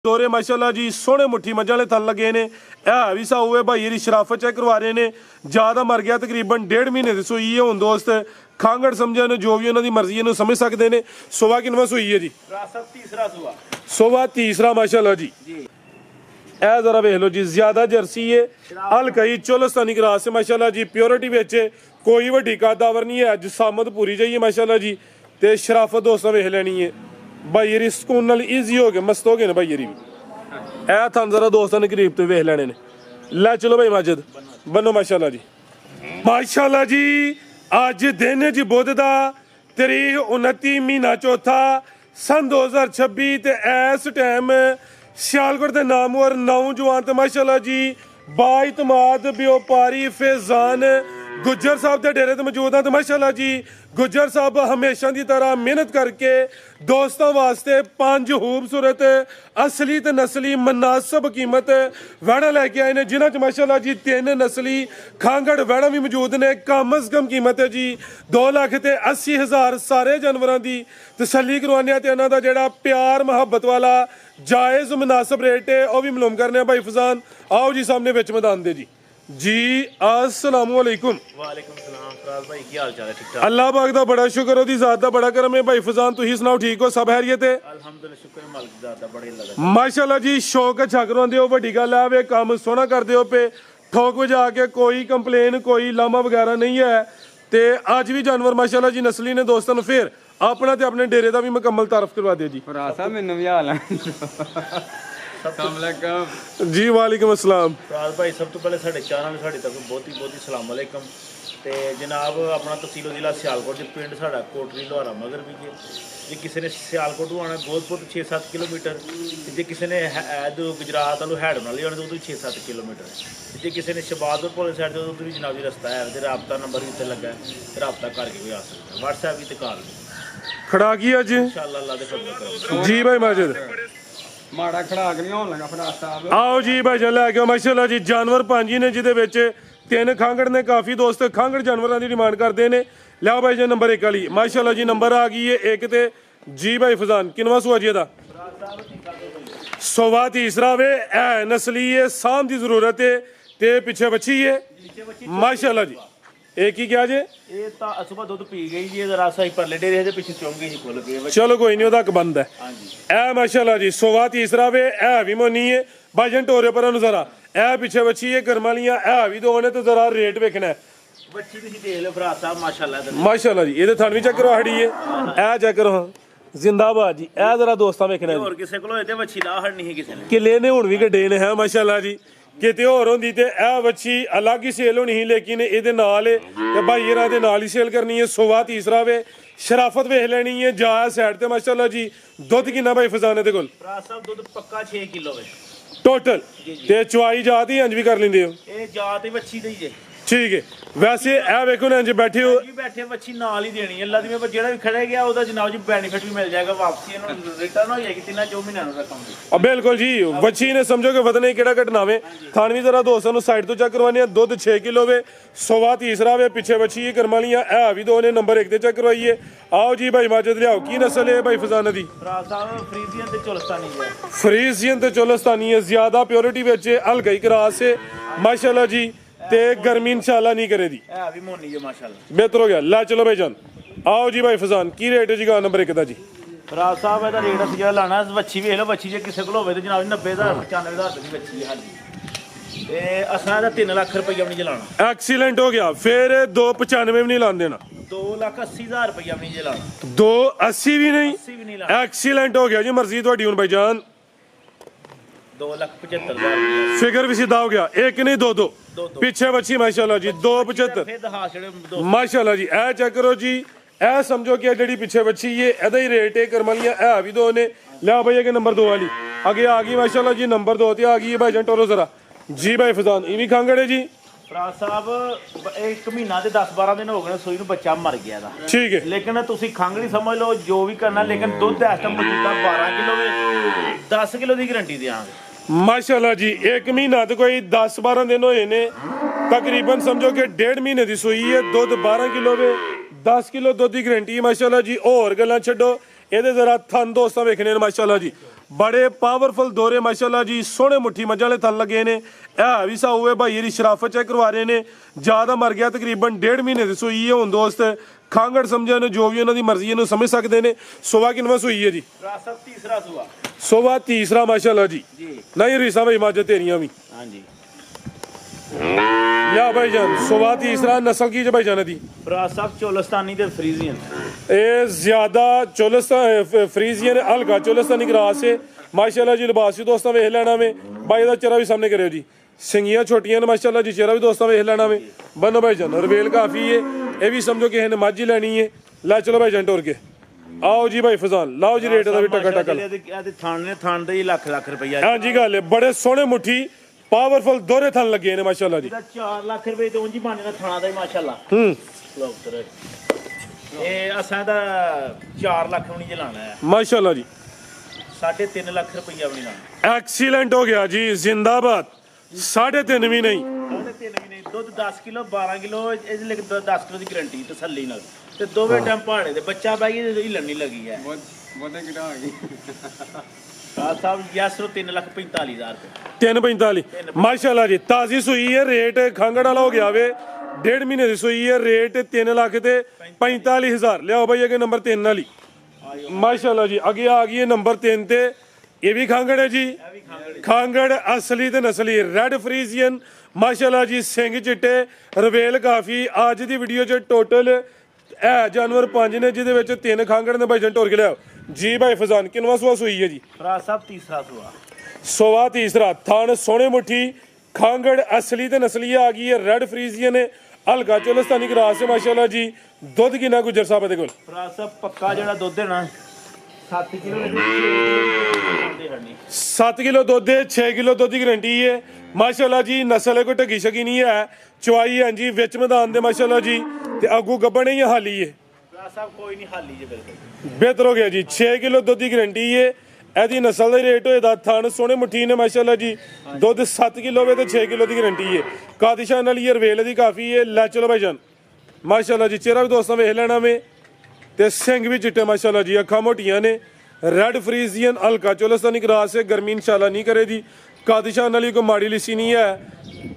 दोरे माशाल्लाह जी सोहने मुट्ठी मज्जां वाले थल लगे ने है भी साऊ है भाई शराफत चेक करवा रहे ने ज्यादा मर गया तकरीबन 1.5 महीने की सूई है। हुण दोस्त खांगड़ समझन जो भी उन्होंने मर्जी है समझ सकते हैं। सुबह किनवा सूई है जी? सुबह तीसरा माशाल्लाह जी। ए जरा वेख लो जी ज्यादा जर्सी है हल्कई चोलस्तानी क्रॉस है माशाल्लाह जी। प्योरिटी विच कोई वड्डी कदावर नहीं है। जिसामत पूरी चाहिए माशाल्लाह जी। ते शराफत दोस्तों वेख लेनी है भाई यरी सुकून नाल ईजी हो गए मस्त हो गए भाई यरी भी। ए थन जरा दोस्तों ने करीब तो वेख लेने ने। लै चलो भाई माजिद बनो माशाल्लाह जी। माशाल्लाह जी अज दिन है जी बुध दा तारीख 29 महीना चौथा सन 2026 ते इस टाइम सियालकोट के नामवर नौजवान तो माशाल्लाह जी बाइतमाद व्यापारी फैजान गुज्जर साहब के डेरे ते मौजूद हैं। तो माशाल्लाह जी गुज्जर साहब हमेशा की तरह मेहनत करके दोस्तों वास्ते 5 खूबसूरत असली ते नस्ली मुनासिब कीमत वैड़ा लैके आए ने जिन्हां च माशाल्लाह जी 3 नस्ली खांगड़ वैड़ा भी मौजूद ने। कम अज कम कीमत है जी 2,80,000 सारे जानवरों की तसल्ली करवाने ते इन्हां दा जिहड़ा प्यार मुहब्बत वाला जायज़ मुनासिब रेट है वह भी मालूम करने भाई फजान। आओ जी सामने विच मैदान दे जी अस्सलाम वालेकुम। वालेकुम सलाम फराज भाई की हाल चाल है? ठीक ठाक अल्लाह पाक दा बड़ा शुक्र ओदी जात दा बड़ा करम है भाई फजान। तुसीं सुनाओ ठीक हो सब खैरियत है? अल्हम्दुलिल्लाह शुक्र है मालिक दा बड़े लगा माशाल्लाह जी। शौक अच्छा करवांदे हो वड्डी गल है वे काम सोहना करदे हो पे ठोक वजा के कोई कंप्लेन कोई लामा वगैरह नहीं है। ते अज भी जानवर माशाल्लाह जी नस्ली ने दोस्तों ने फिर अपना ते अपने डेरे दा भी मुकम्मल तारफ करवा दे जी। फराज साहब मैनू भी हाल जी वालेकुम अस्सलाम। फराज भाई सब तो पहले साढ़े चैनल साढ़ी तरफ बहुत ही सलाम वालेकुम। ते जनाब अपना तहसील जिला सियालकोट के पिंड साढ़ा कोटरी लोहारा मगर भी जे किसी ने सियालकोट आना गोलपुर 6-7 किलोमीटर जे किसी ने गुजरात वालों हैड वाली आना तो उधर 6-7 किलोमीटर जे किसी ने शबादपुर पुलिस साइड तो उधर भी जनाब जी रस्ता है। तो राबता नंबर भी इतने लगा है राबता करके भी आ सकता है व्हाट्सएप भी ते कॉल खड़ा की अज इंशाअल्लाह अल्लाह दे फजल करम जी भाई माजिद माड़ा खड़ाक नहीं होने लगा फराज साहब। आओ जी भाई जान लैके माशाल्लाह जी जानवर 5 ने जिदे विच 3 खांगड़ ने। काफ़ी दोस्त खांगड़ जानवरों की डिमांड करते हैं। लियाओ भाई जी नंबर 1 वाली माशाल्लाह जी नंबर आ गई है 1 ते जी भाई फजान किनवा सुआ जी दा? सुबह तीसरा वे है नस्ली है साम की जरूरत है ते पिछे बच्ची है माशाल्लाह जी। एक ही क्या जे ये सुबह दुध पी गई जी जरा सही परले डेरे दे पीछे चुंग गई खुल गई। चलो कोई नहीं ओदा बंद है। हां जी ए माशाल्लाह जी सुबह तीसरा वे है भी मोनी है भाजन टोरे पर जरा ए पीछे बच्ची है गर्म वालियां है भी दो ने तो जरा रेट वेखना है। बच्ची तुसी देख लो फराज साहब माशाल्लाह माशाल्लाह जी ये थन भी चेक करो हड़ी है ए चेक करो जिंदाबाद जी। ए जरा दोस्तां वेखना और किसे कोलो एते बच्ची ला हड़ नहीं किसे ने किले ने हुण भी गड्डे ने है माशाल्लाह जी। किते होर होंदी ते ए बच्ची अलग ही सेल होनी ही लेकिन इहदे नाल ते भाई इहरां दे नाल ही सेल करनी है। सुबह तीसरा वे शराफत वेख लेनी है जा साइड ते माशाल्लाह जी। दुध किन्ना भाई फजाने दे कोल? फराज साहब दुध पक्का 6 किलो है टोटल ते चवाई जात ही इंज भी कर लेंदे हो? ए जात ही बच्ची दी जे ठीक है। वैसे ए वेखो ना इंज बैठे हो जी बैठे बच्ची नाल ही देनी है अल्लाह दी में जेड़ा भी खड़े गया ओदा जनाब जी बेनिफिट भी मिल जाएगा वापसी इन्हों रिटर्न हो जाएगी 3-4 महीनों रकम दी। अब बिल्कुल जी बच्ची ने समझो कि वतने केड़ा घटनावे थान भी जरा दोस्तों नु साइड तो चेक करवाने दुध 6 किलो वे सुबह तीसरा वे पिछे बच्ची है करमालियां ए भी दो ने नंबर 1 ते चेक करवाइए। आओ जी भाई माजिद लियाओ की नस्ल है भाई फजाना दी? फराज साहब फ्रीजियन ते चोलस्तानी है फ्रीजियन ते चोलस्तानी है ज्यादा प्योरिटी विच हल्का ही क्रॉस है माशाल्लाह जी। ते गर्मी इंशाल्लाह नहीं करे दी ए भी मोनी है माशाल्लाह बेहतर हो गया। ला चलो भाई जान आओ जी भाई फजान की रेट है जी नंबर 1 दा जी? फराज साहब एदा रेट असि जेड़ा लाना बच्ची वेख लो बच्ची जे किसे कोल होवे ते जनाब 90,000 95,000 दी बच्ची है हाली ते असां दा 3 लाख रुपया भी नहीं लाना। एक्सीलेंट हो गया फिर 295 भी नहीं लान देना 2,80,000 रुपया भी नहीं लाना 280 भी नहीं 80 भी नहीं लाना एक्सीलेंट हो गया जी मर्जी थोड़ी हुन भाई जान 2,75,000 फिगर भी सीधा हो गया। एक नहीं दो पीछे बच्ची माशाल्लाह जी 275 फिर दहा छड़े दो माशाल्लाह जी। ए चेक करो जी ए समझो कि जेडी पीछे बच्ची ये एदा ही रेट है करमालियां ए भी दो ने। लिया भाई अगे नंबर 2 वाली आगे आ गई माशाल्लाह जी नंबर 2 ते आ गई है भाई जान टोरो जरा जी भाई फजान ये भी खांगड़े जी। फराज साहब 1 महीना ते 10-12 दिन हो गए सूई नूं बच्चा मर गया दा ठीक है लेकिन तुसी खांगड़ी समझ लो जो भी करना लेकिन दुध इस टाइम मौजूदा 12 किलो 10 किलो की गारंटी देंगे माशाल्लाह जी। 1 महीना तो कोई 10-12 दिन होए ने तकरीबन समझो कि 1.5 महीने की सूई है दुध 12 किलो वे 10 किलो दुध की गारंटी है माशाल्लाह जी। और गल्लां छड्डो ये जरा थन दोस्तां वेखने माशाल्लाह जी ਬੜੇ ਪਾਵਰਫੁਲ ਦੋਰੇ ਮਾਸ਼ਾਅੱਲਾ ਜੀ ਸੋਹਣੇ ਮੁੱਠੀ ਮੱਝਾਂ ਵਾਲੇ ਥਣ ਲੱਗੇ ਨੇ ਇਹ ਵੀ ਸਾਊ ਹੈ ਭਾਈ ਦੀ ਸ਼ਰਾਫਤ ਚੈੱਕ ਕਰਵਾ ਰਹੇ ਨੇ ਜਿਆਦਾ ਮਰ ਗਿਆ ਤਕਰੀਬਨ 1.5 ਮਹੀਨੇ ਦੀ ਸੂਈ ਹੈ ਹੁਣ ਦੋਸਤ ਖਾਂਗੜ ਸਮਝਣ ਜੋ ਵੀ ਉਹਨਾਂ ਦੀ ਮਰਜ਼ੀ ਇਹਨੂੰ ਸਮਝ ਸਕਦੇ ਨੇ ਸੋਵਾ ਕਿੰਨਵਾਂ ਸੂਈ ਹੈ ਜੀ ਰਾਸਾ ਤੀਸਰਾ ਸੂਆ ਸੋਵਾ ਤੀਸਰਾ ਮਾਸ਼ਾਅੱਲਾ ਜੀ ਜੀ ਨਹੀਂ ਰੀਸਾ ਭਾਈ ਮੱਝ ਤੇਰੀਆਂ ਵੀ ਹਾਂਜੀ ਲਿਆ ਭਾਈ ਜਾਨ ਸੋਵਾ ਤੀਸਰਾ ਨਸਲ ਕੀ ਜ ਭਾਈ ਜਾਨ ਦੀ ਫਰਾਜ਼ ਸਾਹਿਬ ਚੋਲਸਤਾਨੀ ਤੇ ਫਰੀਜ਼ੀਅਨ ਇਹ ਜ਼ਿਆਦਾ ਚੋਲਿਸਤਾਨ ਫਰੀਜ਼ੀਅਨ ਹਲਕਾ ਚੋਲਿਸਤਾਨੀ ਗਰਾਸ ਹੈ ਮਾਸ਼ਾਅੱਲਾ ਜੀ ਲਿਬਾਸ ਵੀ ਦੋਸਤਾਂ ਵੇਖ ਲੈਣਾ ਵੇ ਭਾਈ ਦਾ ਚਿਹਰਾ ਵੀ ਸਾਹਮਣੇ ਕਰਿਓ ਜੀ ਸਿੰਗੀਆਂ ਛੋਟੀਆਂ ਨੇ ਮਾਸ਼ਾਅੱਲਾ ਜੀ ਚਿਹਰਾ ਵੀ ਦੋਸਤਾਂ ਵੇਖ ਲੈਣਾ ਵੇ ਬੰਨੋ ਭਾਈ ਜਾਨ ਰਵੇਲ ਕਾਫੀ ਹੈ ਇਹ ਵੀ ਸਮਝੋ ਕਿਸੇ ਨੇ ਮੱਝ ਹੀ ਲੈਣੀ ਹੈ ਲੈ ਚਲੋ ਭਾਈ ਜਾਨ ਟੁਰ ਕੇ ਆਓ ਜੀ ਭਾਈ ਫਜ਼ਾਨ ਲਾਓ ਜੀ ਰੇਟ ਦਾ ਵੀ ਟੱਕਾ ਟੱਕਾ ਇਹਦੇ ਥਾਣ ਨੇ ਥਾਣ ਦੇ ਹੀ ਲੱਖ ਰੁਪਈਆ ਹਾਂਜੀ ਗੱਲ ਹੈ ਬੜੇ ਸੋਹਣੇ ਮੁੱਠੀ ਪਾਵਰਫੁਲ ਦੋਰੇ ਥਣ ਲੱਗੇ ਨੇ ਮਾਸ਼ਾਅੱਲਾ ਜੀ ਇਹਦਾ 4 ਲੱਖ ਰੁਪਏ ਤੇ ਉਂਝ ਹੀ ਬਾਣੇ ਦਾ ਥਾਣਾ ਦਾ ਹੀ ਮਾਸ਼ਾਅੱਲਾ ਲੋਕ ਤੇਰੇ ਇਹ ਅਸਾਂ ਦਾ 4 ਲੱਖ ਵੀ ਨਹੀਂ ਲਾਣਾ ਹੈ ਮਾਸ਼ਾਅੱਲਾ ਜੀ 3.5 ਲੱਖ ਰੁਪਈਆ ਵੀ ਨਹੀਂ ਲਾਣਾ ਐਕਸੀਲੈਂਟ ਹੋ ਗਿਆ ਜੀ ਜ਼ਿੰਦਾਬਾਦ 3.5 ਵੀ ਨਹੀਂ 3.5 ਵੀ ਨਹੀਂ ਦੁੱਧ 10 ਕਿਲੋ 12 ਕਿਲੋ ਇਹਦੇ ਲਈ 10 ਕਿਲੋ ਦੀ ਗਾਰੰਟੀ ਤਸੱਲੀ ਨਾਲ ਤੇ ਦੋਵੇਂ ਟਾਈਮ ਪਹਾੜੇ ਤੇ ਬੱਚਾ ਪੈ ਗਈ ਤੇ ਹਿੱਲਣ ਨਹੀਂ ਲੱਗੀ ਹੈ ਬਹੁਤੇ ਕਿਹੜਾ ਆ ਗਈ ਸਾਹਿਬ ਯਾਸਰੋ 3,45,000 ਰੁਪਏ 345 ਮਾਸ਼ਾਅੱਲਾ ਜੀ ਤਾਜ਼ੀ ਸੂਈ ਹੈ ਰੇਟ ਖਾਂਗੜ ਵਾਲਾ ਹੋ ਗਿਆ ਵੇ 1.5 ਮਹੀਨੇ ਦੀ ਸੂਈ ਹੈ ਰੇਟ 3 ਲੱਖ ਤੇ 45,000 ਲਿਆਓ ਭਾਈ ਅੱਗੇ ਨੰਬਰ 3 ਵਾਲੀ ਮਾਸ਼ਾਅੱਲਾ ਜੀ ਅੱਗੇ ਆ ਗਈ ਹੈ ਨੰਬਰ 3 ਤੇ ਇਹ ਵੀ ਖਾਂਗੜ ਹੈ ਜੀ ਖਾਂਗੜ ਅਸਲੀ ਤੇ ਨਸਲੀ ਰੈਡ ਫਰੀਜ਼ੀਅਨ ਮਾਸ਼ਾਅੱਲਾ ਜੀ ਸਿੰਘ ਚਿੱਟੇ ਰਵੇਲ ਕਾਫੀ ਅੱਜ ਦੀ ਵੀਡੀਓ 'ਚ ਟੋਟਲ ਇਹ ਜਾਨਵਰ 5 ਨੇ ਜਿਹਦੇ ਵਿੱਚ 3 ਖਾਂਗੜ ਨੇ ਭਾਈ ਜਨ ਟੋਰ ਕੇ ਲਿਆਓ ਜੀ ਭਾਈ ਫਜ਼ਾਨ ਕਿੰਨਵਾਂ ਸੂਆ ਸੂਈ ਹੈ ਜੀ ਫਰਾਜ਼ ਸਾਹਿਬ ਤੀਸਰਾ ਸੂਆ ਸੋਵਾ ਤੀਸਰਾ ਥਣ ਸੋਹਣੇ ਮੁੱਠੀ ਖਾਂਗੜ ਅਸਲੀ ਤੇ ਨਸਲੀ ਆ ਗਈ ਹੈ ਰੈਡ ਫਰੀਜ਼ੀਅਨ ਹੈ ਹਲਕਾ ਚੋਲਸਤਾਨੀ ਗਰਾਸ ਹੈ ਮਾਸ਼ਾਅੱਲਾ ਜੀ ਦੁੱਧ ਕਿੰਨਾ ਗੁਜਰ ਸਾਹਿਬ ਦੇ ਕੋਲ ਫਰਾਜ਼ ਸਾਹਿਬ ਪੱਕਾ ਜਿਹੜਾ ਦੁੱਧ ਹੈ ਨਾ 7 ਕਿਲੋ 7 ਕਿਲੋ ਦੁੱਧ ਹੈ 6 ਕਿਲੋ ਦੁੱਧ ਦੀ ਗਰੰਟੀ ਹੈ ਮਾਸ਼ਾਅੱਲਾ ਜੀ ਨਸਲ ਹੈ ਕੋਈ ਢੱਗੀ ਸ਼ਕੀ ਨਹੀਂ ਹੈ ਚਵਾਈ ਹੈ ਜੀ ਵਿੱਚ ਮੈਦਾਨ ਦੇ ਮਾਸ਼ਾਅੱਲਾ ਜੀ ਤੇ ਆਗੂ ਗੱਬਣੇ ਹੀ ਹਾਲੀ ਹੈ ਫਰਾਜ਼ ਸਾਹਿਬ ਕੋਈ ਨਹੀਂ ਹਾਲੀ ਜੇ ਬਿਲਕੁਲ ਬਿਹਤਰ ਹੋ ਗਿਆ ਜੀ 6 ਕਿਲੋ ਦੁੱਧ ਦੀ ਗਰੰਟੀ ਹੈ ਇਹਦੀ ਨਸਲ ਦਾ ਰੇਟ ਹੋਏ ਦਾ ਥਣ ਸੋਹਣੇ ਮੁੱਠੀ ਨੇ ਮਾਸ਼ਾਅੱਲਾ ਜੀ ਦੁੱਧ 7 ਕਿਲੋ ਵੇ ਤੇ 6 ਕਿਲੋ ਦੀ ਗਰੰਟੀ ਹੈ ਕਾਦਿਸ਼ਾਨ ਵਾਲੀ ਇਹ ਰਵੇਲ ਦੀ ਕਾਫੀ ਹੈ ਲੈ ਚਲੋ ਭਾਈ ਜਾਨ ਮਾਸ਼ਾਅੱਲਾ ਜੀ ਚਿਹਰਾ ਵੀ ਦੋਸਤਾਂ ਵੇਖ ਲੈਣਾ ਵੇ ਤੇ ਸਿੰਘ ਵੀ ਚਿੱਟੇ ਮਾਸ਼ਾਅੱਲਾ ਜੀ ਅੱਖਾਂ ਮੋਟੀਆਂ ਨੇ ਰੈਡ ਫਰੀਜ਼ੀਅਨ ਹਲਕਾ ਚੋਲਸਤਾਨੀ ਕਰਾਸ ਹੈ ਗਰਮੀ ਇਨਸ਼ਾਅੱਲਾ ਨਹੀਂ ਕਰੇਗੀ ਕਾਦਿਸ਼ਾਨ ਵਾਲੀ ਕੋਈ ਮਾੜੀ ਲਿਸੀ ਨਹੀਂ ਹੈ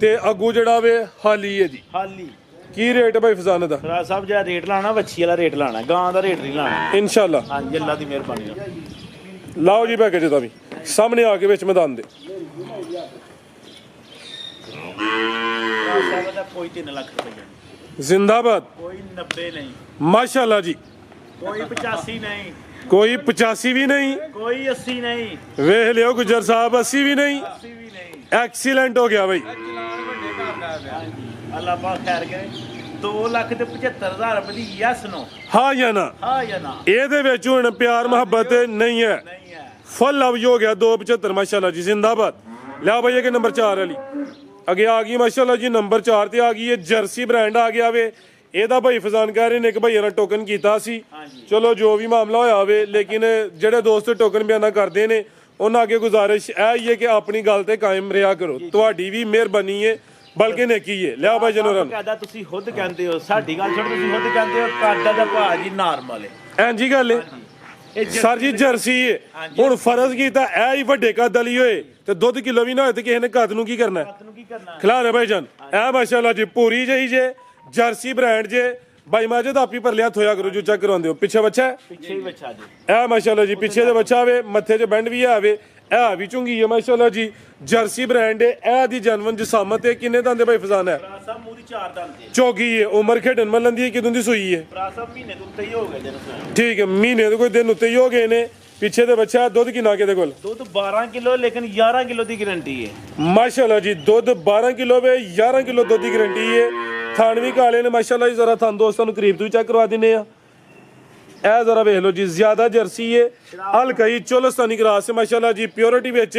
ਤੇ ਅੱਗੂ ਜਿਹੜਾ ਵੇ ਹਾਲੀ ਹੈ ਜੀ ਹਾਲੀ ਕੀ ਰੇਟ ਹੈ ਭਾਈ ਫਜ਼ਾਨ ਦਾ ਫਰਾਜ਼ ਸਾਹਿਬ ਜਿਹੜਾ ਰੇਟ ਲਾਣਾ ਵੱਛੀ ਵਾਲਾ ਰੇਟ ਲਾਣਾ ਗਾਂ ਦਾ ਰੇਟ ਨਹੀਂ ਲਾਣਾ ਇਨਸ਼ਾਅੱਲਾ ਹਾਂਜੀ ਅੱਲਾ ਦੀ ਮਿਹਰਬਾਨੀ ਨਾਲ ਲਾਓ ਜੀ ਪੈਕੇਜ ਦਾ ਵੀ ਸਾਹਮਣੇ ਆ ਕੇ ਵਿੱਚ ਮੈਦਾਨ ਦੇ ਫਰਾਜ਼ ਸਾਹਿਬ ਦਾ ਕੋਈ 3 ਲੱਖ ਰੁਪਏ ਜ਼ਿੰਦਾਬਾਦ ਕੋਈ 90 ਨਹੀਂ ਮਾਸ਼ਾਅੱਲਾ ਜੀ ਕੋਈ 85 ਨਹੀਂ ਕੋਈ 85 ਵੀ ਨਹੀਂ ਕੋਈ 80 ਨਹੀਂ ਵੇਖ ਲਿਓ ਗੁਜਰ ਸਾਹਿਬ 80 ਵੀ ਨਹੀਂ 80 ਵੀ ਨਹੀਂ ਐਕਸੀਲੈਂਟ ਹੋ ਗਿਆ ਬਈ ਚਲਾਨ ਵੱਡੇ ਘਰ ਦਾ ਪਿਆ ਅੱਲਾ ਪਾਕ ਖੈਰ ਕਰੇ 2,75,000 ਰੁਪਏ ਦੀ ਯੈਸ ਨੋ ਹਾਂ ਜਾਂ ਨਾ ਹਾਂ ਜਾਂ ਨਾ ਇਹਦੇ ਵਿੱਚ ਹੁਣ ਪਿਆਰ ਮੁਹੱਬਤ ਨਹੀਂ ਹੈ ਨਹੀਂ ਹੈ ਫੁੱਲ ਲਵ ਹੋ ਗਿਆ 275 ਮਾਸ਼ਾਅੱਲਾ ਜੀ ਜ਼ਿੰਦਾਬਾਦ ਲਿਆ ਭਈਆ ਕਿ ਨੰਬਰ 4 ਵਾਲੀ ਅੱਗੇ ਆ ਗਈ ਮਾਸ਼ਾਅੱਲਾ ਜੀ ਨੰਬਰ 4 ਤੇ ਆ ਗਈ ਹੈ ਜਰਸੀ ਬ੍ਰਾਂਡ ਆ ਗਿਆ ਵੇ ਇਹਦਾ ਭਾਈ ਫਜ਼ਾਨ ਕਹਿ ਰਹੇ ਨੇ ਕਿ ਭਈਆ ਨੇ ਟੋਕਨ ਕੀਤਾ ਸੀ ਚਲੋ ਜੋ ਵੀ ਮਾਮਲਾ ਹੋਇਆ ਹੋਵੇ ਲੇਕਿਨ ਜਿਹੜੇ ਦੋਸਤ ਟੋਕਨ ਬਿਆਨਾ ਕਰਦੇ ਨੇ ਉਹਨਾਂ ਅੱਗੇ ਗੁਜ਼ਾਰਿਸ਼ ਇਹ ਹੀ ਹੈ ਕਿ ਆਪਣੀ ਗੱਲ ਤੇ ਕਾਇਮ ਰਿਹਾ ਕਰੋ ਤੁਹਾਡੀ ਵੀ ਮਿਹਰਬਾਨੀ ਹੈ ਬਲਕਿ ਨੇਕੀ ਹੈ ਲਿਆ ਭਾਈ ਜਨੋਰਨ ਕਹਿੰਦਾ ਤੁਸੀਂ ਖੁਦ ਕਹਿੰਦੇ ਹੋ ਸਾਡੀ ਗੱਲ ਛੱਡ ਤੁਸੀਂ ਖੁਦ ਕਹਿੰਦੇ ਹੋ ਕਾਡਾ ਦਾ ਭਾਅ ਜੀ ਨਾਰਮਲ ਹੈ ਐਂਜੀ ਗੱਲ ਹੈ ਸਰ ਜੀ ਜਰਸੀ ਹੈ ਹੁਣ ਫਰਜ਼ ਕੀਤਾ ਇਹ ਹੀ ਵੱਡੇ ਕੱਦ ਵਾਲੀ ਹੋਏ ਤੇ ਦੁੱਧ ਕਿਲੋ ਵੀ ਨਾ ਹੋਏ ਤੇ ਕਿਸੇ ਨੇ ਕੱਦ ਨੂੰ ਕੀ ਕਰਨਾ ਨੂੰ ਕੀ ਕਰਨਾ ਖਿਲਾ ਰਹੇ ਭਾਈ ਜਾਨ ਇਹ ਮਾਸ਼ਾਅੱਲਾ ਜੀ ਪੂਰੀ ਜਹੀ ਜੇ ਜਰਸੀ ਬ੍ਰਾਂਡ ਜੇ ਭਾਈ ਮਾਜੇ ਦਾ ਆਪੀ ਪਰ ਲਿਆ ਥੋਇਆ ਕਰੋ ਜੋ ਚੈੱਕ ਕਰਵਾਉਂਦੇ ਹੋ ਪਿੱਛੇ ਬੱਚਾ ਪਿੱਛੇ ਹੀ ਬੱਚਾ ਜੀ ਇਹ ਮਾਸ਼ਾਅੱਲਾ ਜੀ ਪਿੱਛੇ ਦੇ ਬੱਚਾ ਵੇ ਮੱਥੇ 'ਚ ਬੈਂਡ ਵੀ ਆਵੇ ਇਹ ਵੀ ਚੁੰਗੀ ਹੈ ਮਾਸ਼ਾਅੱਲਾ ਜੀ ਜਰਸੀ ਬ੍ਰਾਂਡ ਹੈ ਇਹ ਦੀ ਜਨਵਨ ਜਸਾਮਤ ਹੈ ਕਿੰਨੇ ਦੰਦੇ ਭਾਈ ਫਜ਼ਾਨ ਹੈ ਫਰਾਜ਼ ਸਾਹਿਬ ਮੂੰਹ ਦੀ 4 ਦੰਦ ਦੇ ਚੌਗੀ ਹੈ ਉਮਰ ਖੇਡਣ ਮੱਲਣ ਦੀ ਕਿਦੋਂ ਦੀ ਸੂਈ ਹੈ ਫਰਾਜ਼ ਸਾਹਿਬ ਮਹੀਨੇ ਤੋਂ ਉੱਤੇ ਹੀ ਹੋ ਗਏ ਜਨ ਠੀਕ ਹੈ ਮਹੀਨੇ ਦੇ ਕੋਈ ਦਿਨ ਉੱਤੇ ਹੀ ਹੋ ਗਏ ਨੇ ਪਿੱਛੇ ਦੇ ਬੱਚਾ ਦੁੱਧ ਕਿੰਨਾ ਕਿਹਦੇ ਕੋਲ ਦੁੱਧ 12 ਕਿਲੋ ਲੇਕਿਨ 11 ਕਿਲੋ ਦੀ ਗਾਰੰਟੀ ਹੈ ਮਾਸ਼ਾਅੱਲਾ ਜੀ ਦੁੱਧ 12 ਕਿਲੋ ਵੇ 11 ਕਿਲੋ ਦੁੱਧ ਦੀ ਗਾਰੰਟੀ ਹੈ ਥਾਣ ਵੀ ਕਾਲੇ ਨੇ ਮਾਸ਼ਾਅੱਲਾ ਜੀ ਜ਼ਰਾ ਥਾਨ ਦੋਸਤਾਂ ਨੂੰ ਕਰੀਬ ਤੋਂ ਚੈੱਕ ਕਰਵਾ ਦਿੰਨੇ ਆ ਇਹ ਜ਼ਰਾ ਵੇਖ ਲਓ ਜੀ ਜ਼ਿਆਦਾ ਜਰਸੀ ਹੈ ਹਲਕਈ ਚੋਲਸਤਾਨੀ ਕਰਾਸ ਹੈ ਮਾਸ਼ਾਅੱਲਾ ਜੀ ਪਿਓਰਿਟੀ ਵਿੱਚ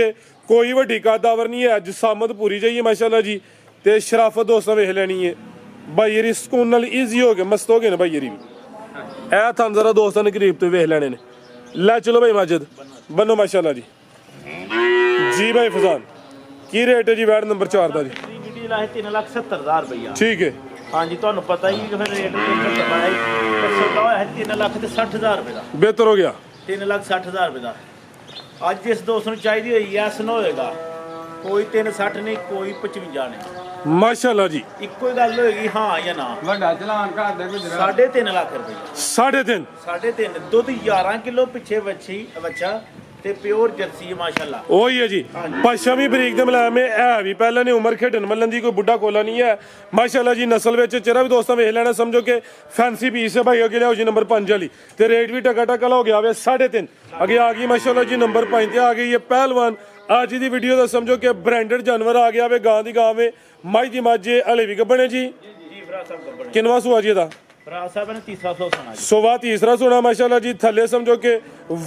ਕੋਈ ਵੱਡੀ ਕਾਦਾਵਰ ਨਹੀਂ ਹੈ ਜਸਾਮਤ ਪੂਰੀ ਜਾਈਏ ਮਾਸ਼ਾਅੱਲਾ ਜੀ ਤੇ ਸ਼ਰਾਫਤ ਦੋਸਤਾਂ ਵੇਖ ਲੈਣੀ ਹੈ ਭਾਈ ਰੀ ਸਕੂਨ ਨਾਲ ਈਜ਼ੀ ਹੋ ਗਏ ਮਸਤ ਹੋ ਗਏ ਨੇ ਭਾਈ ਰੀ ਵੀ ਇਹ ਥਾਨ ਜ਼ਰਾ ਦੋਸਤਾਂ ਨੇ ਕਰੀਬ ਤੋਂ ਵੇਖ ਲੈਣੇ ਨੇ ਲੈ ਚਲੋ ਭਾਈ ਮਾਜਦ ਬੰਨੋ ਮਾਸ਼ਾਅੱਲਾ ਜੀ ਜੀ ਭਾਈ ਫਜ਼ਾਨ ਕੀ ਰੇਟ ਹੈ ਜੀ ਵੈਟ ਨੰਬਰ 4 ਦਾ ਜੀ ਵੀਡੀਓ ਲਾਹੇ 3,70,000 ਰੁਪਇਆ ਠੀਕ ਹੈ ਹਾਂਜੀ ਤੁਹਾਨੂੰ ਪਤਾ ਹੀ ਕਿ ਫਿਰ ਰੇਟ ਪਤਾ ਹੈ ਸੌਦਾ ਹੋਇਆ ਹੈ 3,60,000 ਰੁਪਏ ਦਾ ਬਿਹਤਰ ਹੋ ਗਿਆ 3,60,000 ਰੁਪਏ ਦਾ ਅੱਜ ਜਿਸ ਦੋਸਤ ਨੂੰ ਚਾਹੀਦੀ ਹੋਈ ਐ ਸਨ ਹੋਏਗਾ, ਕੋਈ 360 ਨਹੀਂ, ਕੋਈ 55 ਨਹੀਂ, ਮਾਸ਼ਾਅੱਲਾ ਜੀ। ਇੱਕੋ ਹੀ ਗੱਲ ਹੋਏਗੀ ਹਾਂ ਜਾਂ ਨਾ। ਵੱਡਾ ਚਲਾਨ ਘਰ ਦੇ ਗੁਜਰਾ 3.5 ਲੱਖ ਰੁਪਏ, 3.5 3.5 ਦੁੱਧ 11 ਕਿਲੋ ਪਿੱਛੇ ਬੱਚਾ ਤੇ ਪਿਓਰ ਜਰਸੀ ਹੈ ਮਾਸ਼ਾਅੱਲਾ। ਉਹੀ ਹੈ ਜੀ, ਪਸ਼ਮੀ ਬਰੀਕ ਦੇ ਮਲਾਮੇ ਹੈ ਵੀ ਪਹਿਲਾਂ ਨੇ ਉਮਰ ਖੇਡਣ ਮੱਲਣ ਦੀ ਕੋਈ ਬੁੱਢਾ ਕੋਲਾ ਨਹੀਂ ਹੈ ਮਾਸ਼ਾਅੱਲਾ ਜੀ। ਨਸਲ ਵਿੱਚ ਚਿਹਰਾ ਵੀ ਦੋਸਤਾਂ ਵੇਖ ਲੈਣਾ, ਸਮਝੋ ਕਿ ਫੈਂਸੀ ਪੀਸ ਹੈ ਭਾਈ। ਅੱਗੇ ਲਿਆਓ ਜੀ ਨੰਬਰ 5 ਵਾਲੀ, ਤੇ ਰੇਟ ਵੀ ਟਕਾ ਟਕਾ ਹੋ ਗਿਆ ਵੇ 3.5। ਅੱਗੇ ਆ ਗਈ ਮਾਸ਼ਾਅੱਲਾ ਜੀ ਨੰਬਰ 5 ਤੇ ਆ ਗਈ ਹੈ ਪਹਿਲਵਾਨ। ਅੱਜ ਦੀ ਵੀਡੀਓ ਦਾ ਸਮਝੋ ਕਿ ਬ੍ਰਾਂਡਡ ਜਾਨਵਰ ਆ ਗਿਆ ਵੇ, ਗਾਂ ਦੀ ਗਾਂ ਵੇ, ਮੱਝ ਦੀ ਮੱਝ, ਹਲੇ ਵੀ ਗੱਭਣ ਹੈ ਜੀ। ਜੀ ਫਰਾ ਸਾਹਿਬ ਗੱਬੜ ਕਿੰਨਵਾ ਸੂਆ ਜੀ ਇਹਦਾ? ਫਰਾ ਸਾਹਿਬ ਨੇ ਤੀਸਰਾ ਸੌ ਸੁਣਾ ਜੀ। ਸੋਵਾ ਤੀਸਰਾ ਸੋਨਾ ਮਾਸ਼ਾਅੱਲਾ ਜੀ। ਥੱਲੇ ਸਮਝੋ ਕਿ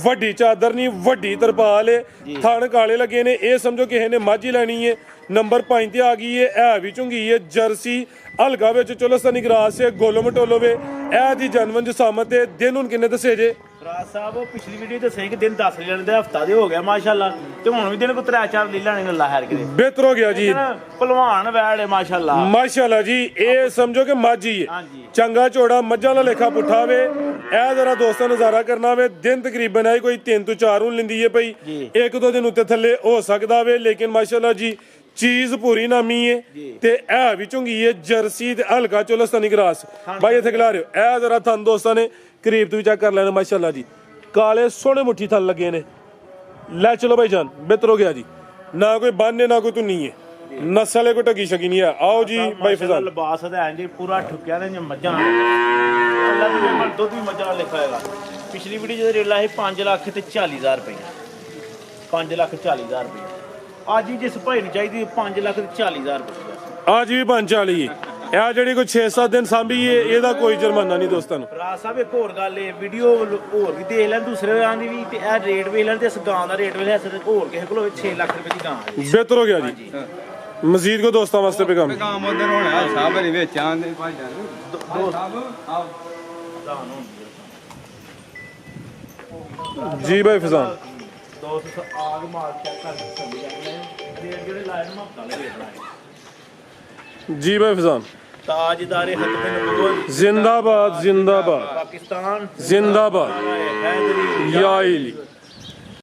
ਵੱਡੀ ਚਾਦਰ ਨਹੀਂ, ਵੱਡੀ ਤਰਪਾਲ ਏ, ਥਣ ਕਾਲੇ ਲੱਗੇ ਨੇ। ਇਹ ਸਮਝੋ ਕਿਸੇ ਨੇ ਮੱਝ ਹੀ ਲੈਣੀ ਏ। ਨੰਬਰ 5 ਤੇ ਆ ਗਈ ਏ, ਹੈ ਵੀ ਝੁੰਗੀ ਏ, ਜਰਸੀ ਹਲਕਾ ਵਿੱਚ ਚੁਲਸਤਾਨੀ ਗਰਾਸ ਏ, ਗੋਲੋ ਮਟੋਲੋ ਵੇ। ਇਹ ਦੀ ਜਨਮ ਜਸਾਮਤ ਤੇ ਦਿਨ ਹੁਣ ਕਿੰਨੇ ਦੱਸੇ ਜੇ? ਫਰਾ ਸਾਹਿਬ ਉਹ ਪਿਛਲੀ ਵੀਡੀਓ ਤੇ ਸਹੀ ਕਿ ਦਿਨ 10 ਲੈਣ ਦੇ ਹਫਤਾ ਦੇ ਹੋ ਗਿਆ ਮਾਸ਼ਾਅੱਲਾ, ਤੇ ਹੁਣ ਵੀ ਦਿਨ ਕੋ 3-4 ਲੈ ਲੈਣੇ ਅੱਲਾ ਹੈਰ ਕਰੇ। ਬਿਹਤਰ ਹੋ ਗਿਆ ਜੀ, ਭਲਵਾਨ ਵੈੜ ਹੈ ਮਾਸ਼ਾਅੱਲਾ। ਮਾਸ਼ਾਅੱਲਾ ਜੀ। ਇਹ ਸਮਝੋ ਕਿ ਮੱਝ ਹੀ ਏ, ਹਾਂਜੀ ਚੰਗਾ ਝੋੜਾ, ਮੱਝਾਂ ਦਾ ਲੇਖਾ ਪੁੱਠਾ ਵੇ। ਇਹ ਜ਼ਰਾ ਦੋਸਤਾਂ ਨਜ਼ਾਰਾ ਕਰਨਾ ਵੇ। ਦਿਨ ਤਕਰੀਬਨ ਆਈ ਕੋਈ 3 ਤੋਂ 4 ਨੂੰ ਲਿੰਦੀ ਏ ਪਈ, 1-2 ਦਿਨ ਉੱਤੇ ਥੱਲੇ ਹੋ ਸਕਦਾ ਵੇ, ਲੇਕਿਨ ਮਾਸ਼ਾਅੱਲਾ ਜੀ ਚੀਜ਼ ਪੂਰੀ ਨਾਮੀ ਏ। ਤੇ ਇਹ ਵੀ ਝੁੰਗੀ ਏ, ਜਰਸੀ ਤੇ ਹਲਕਾ ਚੁਲਸਤਾਨੀ ਗਰਾਸ। ਬਾਈ ਇੱਥੇ ਖਿਲਾ ਰਿਓ, ਇਹ ਜ਼ਰਾ ਥਣ ਦੋਸਤਾਂ ਨੇ ਕਰੀਬ ਤੋਂ ਵੀ ਚੈੱਕ ਕਰ ਲੈਣਾ ਮਾਸ਼ਾਅੱਲਾ ਜੀ। ਕਾਲੇ ਸੋਹਣੇ ਮੁੱਠੀ ਥਣ ਲੱਗੇ ਨੇ। ਲੈ ਚਲੋ ਭਾਈ ਜਾਨ, ਬਿਹਤਰ ਹੋ ਗਿਆ ਜੀ। ਨਾ ਕੋਈ ਬੰਨ ਨਾ ਕੋਈ ਧੁੰਨੀ ਏ, ਨਸਲ ਕੋਈ ਢੱਗੀ ਸ਼ਕੀ ਨਹੀਂ ਹੈ। ਆਓ ਜੀ ਬਾਈ ਫਜ਼ਾਲ। ਲਿਬਾਸ ਦਾ ਐਂ ਜੀ ਪੂਰਾ ਠੁਕਿਆ ਨੇ ਮੱਝਾਂ ਅੱਲਾ ਦੀ ਰਹਿਮਤ, ਦੁੱਧ ਵੀ ਮੱਝਾਂ ਨਾਲ ਲਿਖਿਆ ਹੋਏਗਾ। ਪਿਛਲੀ ਵੀਡੀਓ ਜਿਹਦਾ ਰੇਲਾ ਸੀ 5 ਲੱਖ ਤੇ 40,000 ਰੁਪਏ, 5,40,000 ਰੁਪਏ। ਅੱਜ ਵੀ ਜਿਸ ਭਾਈ ਨੂੰ ਚਾਹੀਦੀ 5 ਲੱਖ ਤੇ 40,000 ਰੁਪਏ। ਅੱਜ ਵੀ 540 ਇਹ ਜਿਹੜੀ ਕੋਈ 6-7 ਦਿਨ ਸਾਂਭੀ ਏ, ਇਹਦਾ ਕੋਈ ਜੁਰਮਾਨਾ ਨਹੀਂ ਦੋਸਤਾਂ ਨੂੰ। ਰਾਜ ਸਾਹਿਬ ਇੱਕ ਹੋਰ ਗੱਲ ਏ, ਵੀਡੀਓ ਹੋਰ ਵੀ ਦੇਖ ਲੈਣ ਦੂਸਰੇ ਆਂ ਦੀ ਵੀ, ਤੇ ਇਹ ਰੇਟ ਵੇਖ ਲੈਣ, ਤੇ ਇਸ ਗਾਂ ਦਾ ਰੇਟ ਵੇਖ ਲੈਣ। ਹੋਰ ਕਿਸੇ ਕੋਲ 6 ਲੱਖ ਰੁਪਏ ਦੀ ਗਾਂ ਆ ਜੀ। ਬਿਹਤਰ ਹੋ ਗਿਆ ਜੀ। ਮਜ਼ੀਦ ਕੋ ਦੋਸਤਾਂ ਵਾਸਤੇ ਪੈਗਾਮ ਕੰਮ ਉਧਰ ਹੋਣਾ ਸਾਹਿਬ ਦੇ ਵਿੱਚ ਆਂਦੇ ਭਾਈਆਂ ਨੂੰ ਸਾਹਿਬ ਆਓ ਜੀ ਬਾਈ ਫਜ਼ਾਨ। ਦੋਸਤ ਆਗ ਮਾਰ ਚੈੱਕ ਕਰ ਸਕਦੇ ਨੇ ਜਿਹੜੇ ਲਾਏ ਨੂੰ ਹਫਤਾ ਲੈ ਰੇਟ ਲਾਏ। ਜੀ ਬਾਈ ਫਜ਼ਾਨ। ਤਾਜਦਾਰੇ ਹਤਫ ਨਬੂਵਤ जिंदाबाद जिंदाबाद पाकिस्तान जिंदाबाद हैदरी या इली।